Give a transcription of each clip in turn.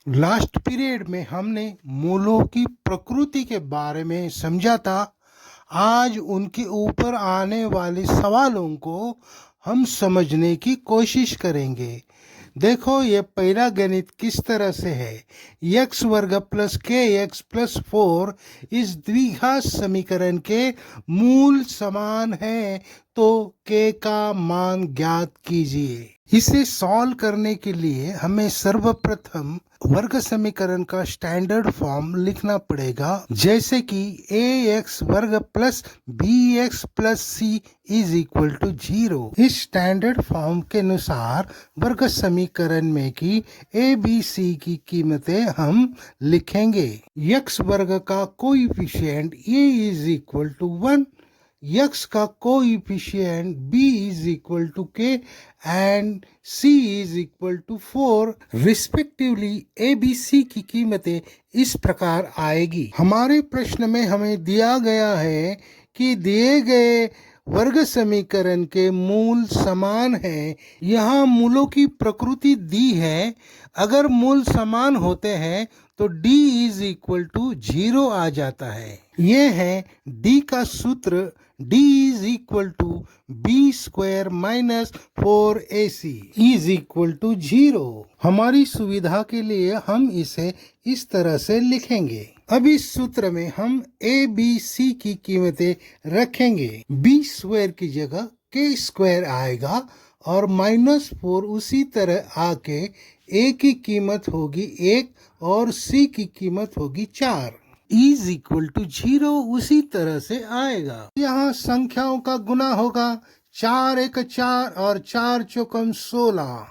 Last period में हमने मूलों की प्रकृति के बारे में समझा था। आज उनके ऊपर आने वाले सवालों को हम समझने की कोशिश करेंगे। देखो ये पहला गणित किस तरह से है। x वर्ग प्लस के एक्स प्लस 4 इस द्विघात समीकरण के मूल समान है, तो k का मान ज्ञात कीजिए। इसे सॉल्व करने के लिए हमें सर्वप्रथम वर्ग समीकरण का स्टैंडर्ड फॉर्म लिखना पड़ेगा, जैसे कि ax वर्ग plus bx plus c is equal to 0। इस स्टैंडर्ड फॉर्म के अनुसार वर्ग समीकरण में की a b c की कीमतें हम लिखेंगे। x वर्ग का coefficient a is equal to 1, x का coefficient b is equal to k and c is equal to 4 respectively. a b c की कीमतें इस प्रकार आएगी। हमारे प्रश्न में हमें दिया गया है कि दिए गए वर्ग समीकरण के मूल समान है। यहाँ मूलों की प्रकृति दी है। अगर मूल समान होते हैं तो d इज इक्वल टू 0 आ जाता है। ये है d का सूत्र, d is equal to B square minus 4ac is equal to 0। हमारी सुविधा के लिए हम इसे इस तरह से लिखेंगे। अब इस सूत्र में हम a b c की कीमतें रखेंगे। b स्क्वायर की जगह k स्क्वायर आएगा और -4 उसी तरह आके a की कीमत होगी 1 और c की कीमत होगी 4 इज इक्वल टू 0 उसी तरह से आएगा। यहाँ संख्याओं का गुना होगा, 4 एक 4 और 4 चौकम 16।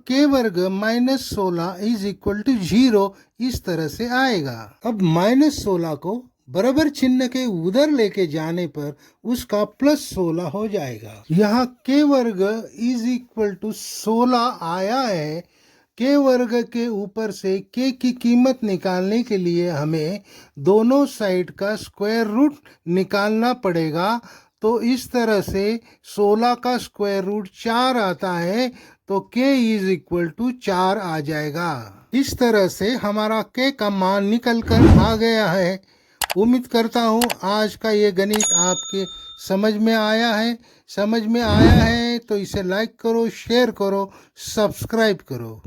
k वर्ग -16 इज इक्वल टू 0 इस तरह से आएगा। अब -16 को बराबर चिन्ह के उधर लेके जाने पर उसका +16 हो जाएगा। यहाँ k वर्ग इज इक्वल टू 16 आया है। k वर्ग के ऊपर से k की कीमत निकालने के लिए हमें दोनों साइड का स्क्वायर रूट निकालना पड़ेगा। तो इस तरह से 16 का स्क्वायर रूट 4 आता है, तो k इज इक्वल टू 4 आ जाएगा। इस तरह से हमारा k का मान निकल कर आ गया है। उम्मीद करता हूँ आज का ये गणित आपके समझ में आया है। समझ में आया है तो इसे लाइक करो, शेयर करो, सब्सक्राइब करो।